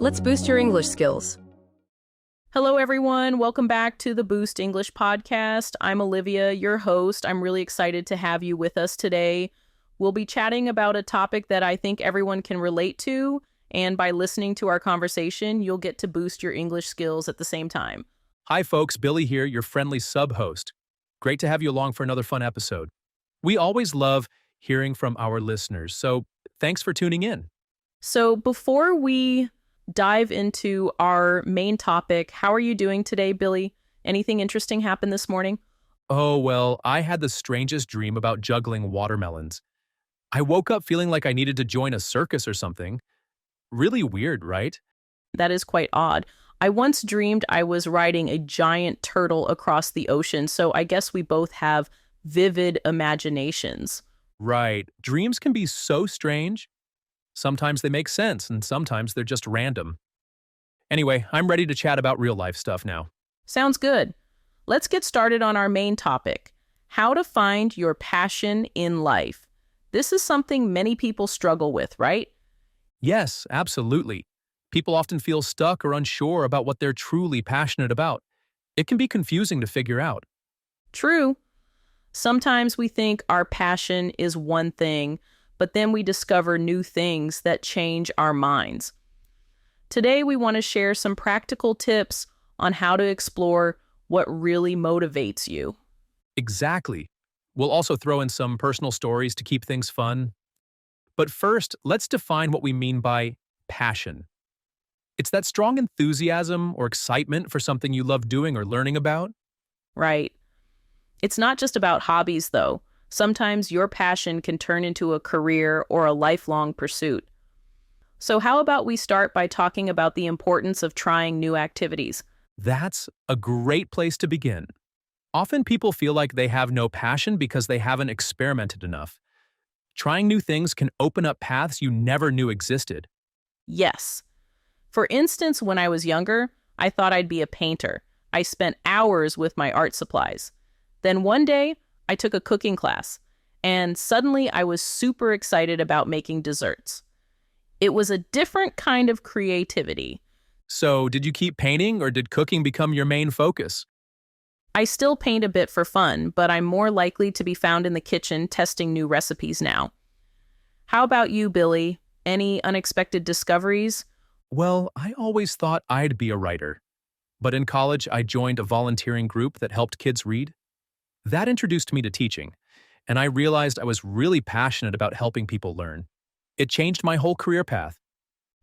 Let's boost your English skills. Hello, everyone. Welcome back to the Boost English podcast. I'm Olivia, your host. I'm really excited to have you with us today. We'll be chatting about a topic that I think everyone can relate to, and by listening to our conversation, you'll get to boost your English skills at the same time. Hi folks, Billy here, your friendly sub-host. Great to have you along for another fun episode. We always love hearing from our listeners, so thanks for tuning in. So before we dive into our main topic, how are you doing today, Billy? Anything interesting happened this morning? Oh, well, I had the strangest dream about juggling watermelons. I woke up feeling like I needed to join a circus or something. Really weird, right? That is quite odd. I once dreamed I was riding a giant turtle across the ocean, so I guess we both have vivid imaginations. Right. Dreams can be so strange. Sometimes they make sense, and sometimes they're just random. Anyway, I'm ready to chat about real-life stuff now. Sounds good. Let's get started on our main topic, how to find your passion in life. This is something many people struggle with, right? Yes, absolutely. People often feel stuck or unsure about what they're truly passionate about. It can be confusing to figure out. True. Sometimes we think our passion is one thing, but then we discover new things that change our minds. Today, we want to share some practical tips on how to explore what really motivates you. Exactly. We'll also throw in some personal stories to keep things fun. But first, let's define what we mean by passion. It's that strong enthusiasm or excitement for something you love doing or learning about. Right. It's not just about hobbies, though. Sometimes your passion can turn into a career or a lifelong pursuit. So how about we start by talking about the importance of trying new activities? That's a great place to begin. Often people feel like they have no passion because they haven't experimented enough. Trying new things can open up paths you never knew existed. Yes. For instance, when I was younger, I thought I'd be a painter. I spent hours with my art supplies. Then one day, I took a cooking class, and suddenly I was super excited about making desserts. It was a different kind of creativity. So, did you keep painting or did cooking become your main focus? I still paint a bit for fun, but I'm more likely to be found in the kitchen testing new recipes now. How about you, Billy? Any unexpected discoveries? Well, I always thought I'd be a writer. But in college, I joined a volunteering group that helped kids read. That introduced me to teaching, and I realized I was really passionate about helping people learn. It changed my whole career path.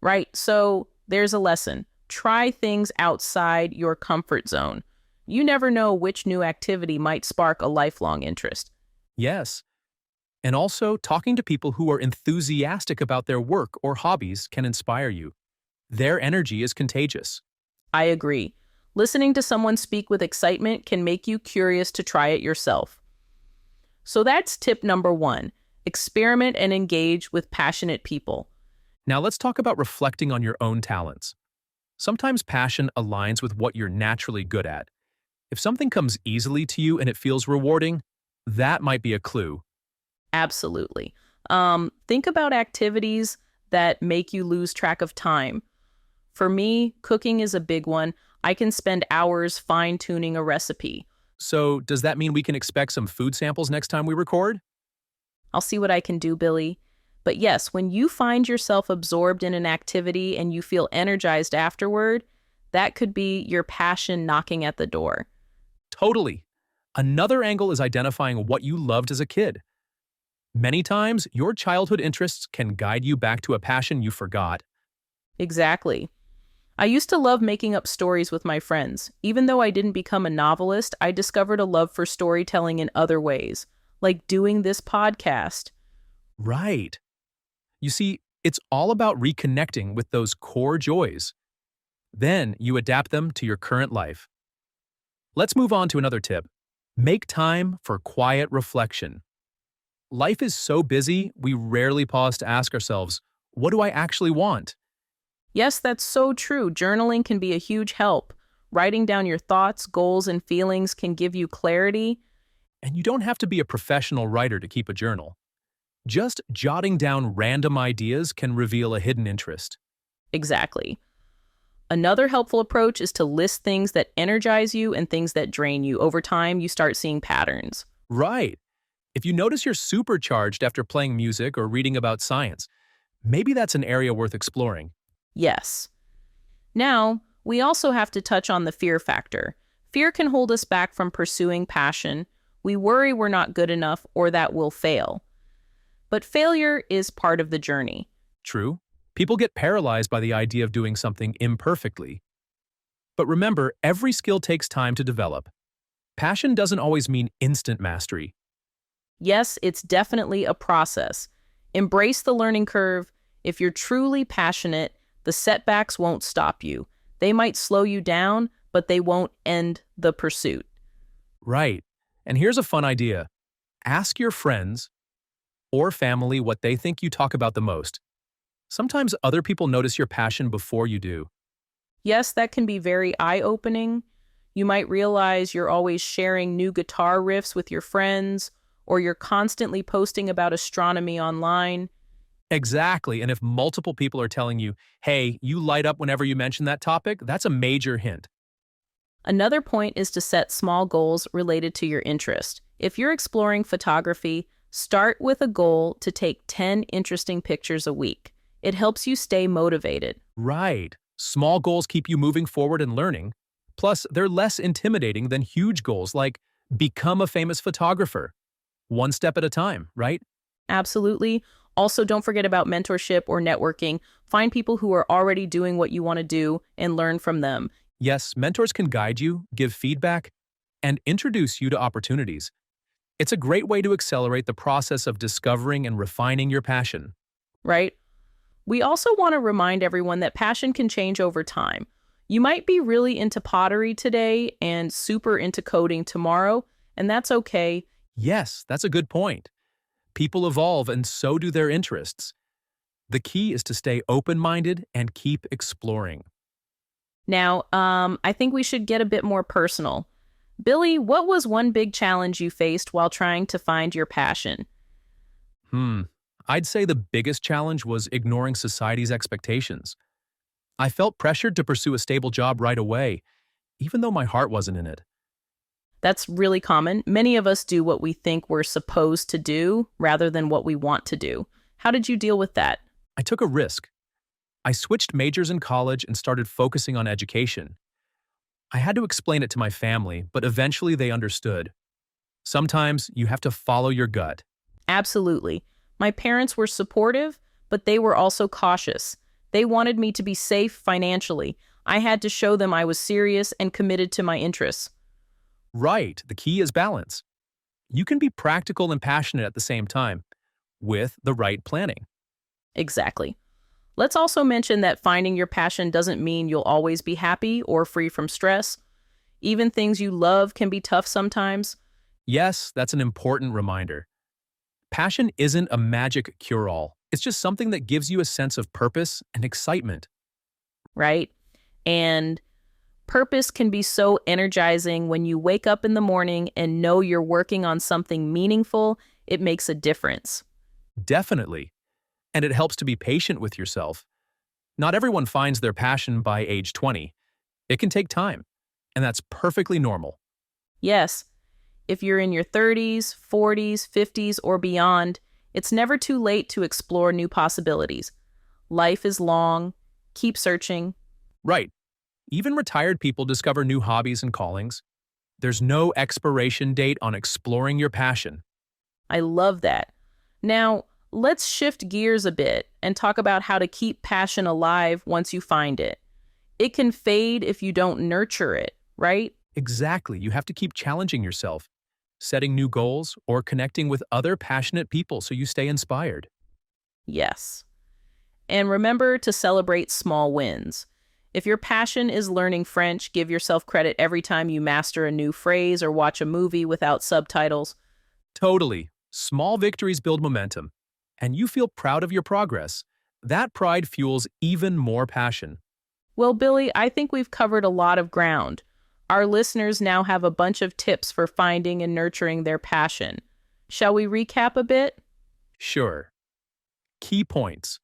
Right, so there's a lesson. Try things outside your comfort zone. You never know which new activity might spark a lifelong interest. Yes. And also, talking to people who are enthusiastic about their work or hobbies can inspire you. Their energy is contagious. I agree. Listening to someone speak with excitement can make you curious to try it yourself. So that's tip number 1. Experiment and engage with passionate people. Now let's talk about reflecting on your own talents. Sometimes passion aligns with what you're naturally good at. If something comes easily to you and it feels rewarding, that might be a clue. Absolutely. Think about activities that make you lose track of time. For me, cooking is a big one. I can spend hours fine-tuning a recipe. So, does that mean we can expect some food samples next time we record? I'll see what I can do, Billy. But yes, when you find yourself absorbed in an activity and you feel energized afterward, that could be your passion knocking at the door. Totally. Another angle is identifying what you loved as a kid. Many times, your childhood interests can guide you back to a passion you forgot. Exactly. I used to love making up stories with my friends. Even though I didn't become a novelist, I discovered a love for storytelling in other ways, like doing this podcast. Right. You see, it's all about reconnecting with those core joys. Then you adapt them to your current life. Let's move on to another tip. Make time for quiet reflection. Life is so busy, we rarely pause to ask ourselves, what do I actually want? Yes, that's so true. Journaling can be a huge help. Writing down your thoughts, goals, and feelings can give you clarity. And you don't have to be a professional writer to keep a journal. Just jotting down random ideas can reveal a hidden interest. Exactly. Another helpful approach is to list things that energize you and things that drain you. Over time, you start seeing patterns. Right. If you notice you're supercharged after playing music or reading about science, maybe that's an area worth exploring. Yes. Now, we also have to touch on the fear factor. Fear can hold us back from pursuing passion. We worry we're not good enough or that we'll fail. But failure is part of the journey. True. People get paralyzed by the idea of doing something imperfectly. But remember, every skill takes time to develop. Passion doesn't always mean instant mastery. Yes, it's definitely a process. Embrace the learning curve. If you're truly passionate, the setbacks won't stop you. They might slow you down, but they won't end the pursuit. Right. And here's a fun idea. Ask your friends or family what they think you talk about the most. Sometimes other people notice your passion before you do. Yes, that can be very eye-opening. You might realize you're always sharing new guitar riffs with your friends, or you're constantly posting about astronomy online. Exactly. And if multiple people are telling you, hey, you light up whenever you mention that topic, that's a major hint. Another point is to set small goals related to your interest. If you're exploring photography, start with a goal to take 10 interesting pictures a week. It helps you stay motivated. Right. Small goals keep you moving forward and learning. Plus, they're less intimidating than huge goals like become a famous photographer. One step at a time, right? Absolutely. Also, don't forget about mentorship or networking. Find people who are already doing what you want to do and learn from them. Yes, mentors can guide you, give feedback, and introduce you to opportunities. It's a great way to accelerate the process of discovering and refining your passion. Right? We also want to remind everyone that passion can change over time. You might be really into pottery today and super into coding tomorrow, and that's okay. Yes, that's a good point. People evolve and so do their interests. The key is to stay open-minded and keep exploring. Now, I think we should get a bit more personal. Billy, what was one big challenge you faced while trying to find your passion? I'd say the biggest challenge was ignoring society's expectations. I felt pressured to pursue a stable job right away, even though my heart wasn't in it. That's really common. Many of us do what we think we're supposed to do rather than what we want to do. How did you deal with that? I took a risk. I switched majors in college and started focusing on education. I had to explain it to my family, but eventually they understood. Sometimes you have to follow your gut. Absolutely. My parents were supportive, but they were also cautious. They wanted me to be safe financially. I had to show them I was serious and committed to my interests. Right, the key is balance. You can be practical and passionate at the same time, with the right planning. Exactly. Let's also mention that finding your passion doesn't mean you'll always be happy or free from stress. Even things you love can be tough sometimes, Yes, that's an important reminder. Passion isn't a magic cure-all. It's just something that gives you a sense of purpose and excitement. right? And purpose can be so energizing when you wake up in the morning and know you're working on something meaningful. It makes a difference. Definitely. And it helps to be patient with yourself. Not everyone finds their passion by age 20. It can take time, and that's perfectly normal. Yes, if you're in your 30s, 40s, 50s, or beyond, it's never too late to explore new possibilities. Life is long. Keep searching. Right. Even retired people discover new hobbies and callings. There's no expiration date on exploring your passion. I love that. Now, let's shift gears a bit and talk about how to keep passion alive once you find it. It can fade if you don't nurture it, right? Exactly. You have to keep challenging yourself, setting new goals, or connecting with other passionate people so you stay inspired. Yes. And remember to celebrate small wins. If your passion is learning French, give yourself credit every time you master a new phrase or watch a movie without subtitles. Totally. Small victories build momentum, and you feel proud of your progress. That pride fuels even more passion. Well, Billy, I think we've covered a lot of ground. Our listeners now have a bunch of tips for finding and nurturing their passion. Shall we recap a bit? Sure. Key points.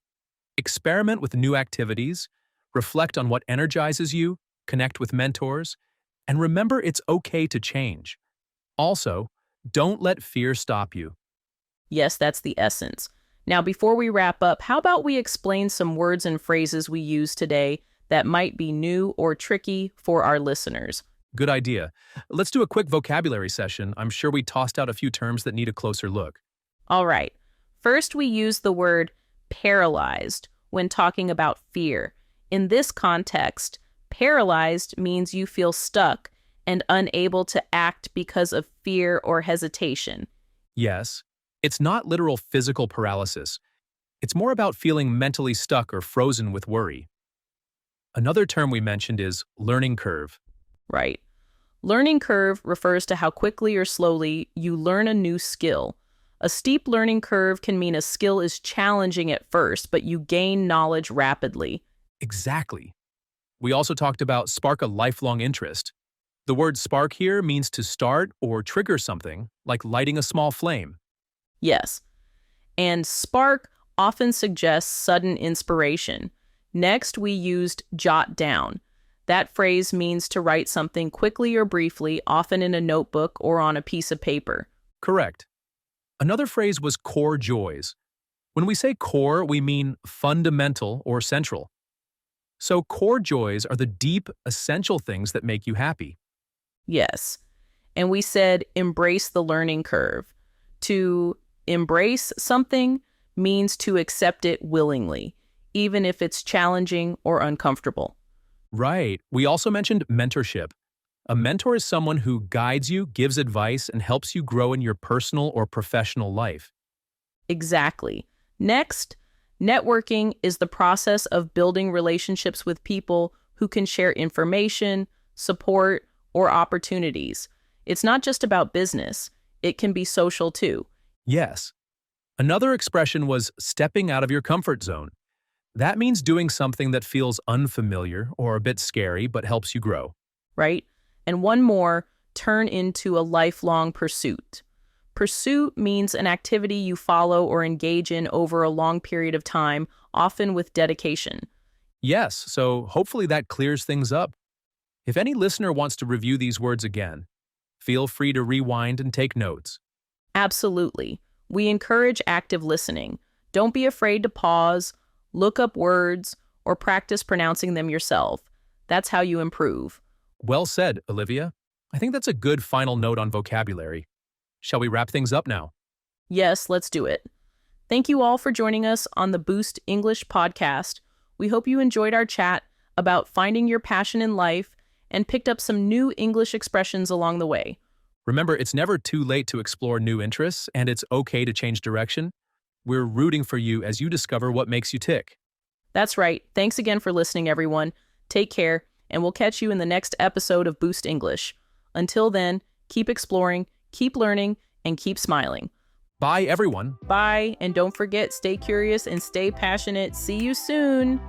Experiment with new activities. Reflect on what energizes you, connect with mentors, and remember it's okay to change. Also, don't let fear stop you. Yes, that's the essence. Now, before we wrap up, how about we explain some words and phrases we use today that might be new or tricky for our listeners? Good idea. Let's do a quick vocabulary session. I'm sure we tossed out a few terms that need a closer look. All right. First, we use the word paralyzed when talking about fear. In this context, paralyzed means you feel stuck and unable to act because of fear or hesitation. Yes, it's not literal physical paralysis. It's more about feeling mentally stuck or frozen with worry. Another term we mentioned is learning curve. Right. Learning curve refers to how quickly or slowly you learn a new skill. A steep learning curve can mean a skill is challenging at first, but you gain knowledge rapidly. Exactly. We also talked about spark a lifelong interest. The word spark here means to start or trigger something, like lighting a small flame. Yes. And spark often suggests sudden inspiration. Next, we used jot down. That phrase means to write something quickly or briefly, often in a notebook or on a piece of paper. Correct. Another phrase was core joys. When we say core, we mean fundamental or central. So core joys are the deep, essential things that make you happy. Yes. And we said embrace the learning curve. To embrace something means to accept it willingly, even if it's challenging or uncomfortable. Right. We also mentioned mentorship. A mentor is someone who guides you, gives advice, and helps you grow in your personal or professional life. Exactly. Next, networking is the process of building relationships with people who can share information, support, or opportunities. It's not just about business. It can be social too. Yes. Another expression was stepping out of your comfort zone. That means doing something that feels unfamiliar or a bit scary but helps you grow. Right? And one more, turn into a lifelong pursuit. Pursuit means an activity you follow or engage in over a long period of time, often with dedication. Yes, so hopefully that clears things up. If any listener wants to review these words again, feel free to rewind and take notes. Absolutely. We encourage active listening. Don't be afraid to pause, look up words, or practice pronouncing them yourself. That's how you improve. Well said, Olivia. I think that's a good final note on vocabulary. Shall we wrap things up now? Yes, let's do it. Thank you all for joining us on the Boost English podcast. We hope you enjoyed our chat about finding your passion in life and picked up some new English expressions along the way. Remember, it's never too late to explore new interests, and it's okay to change direction. We're rooting for you as you discover what makes you tick. That's right. Thanks again for listening, everyone. Take care, and we'll catch you in the next episode of Boost English. Until then, keep exploring, keep learning, and keep smiling. Bye, everyone. Bye, and don't forget, stay curious and stay passionate. See you soon.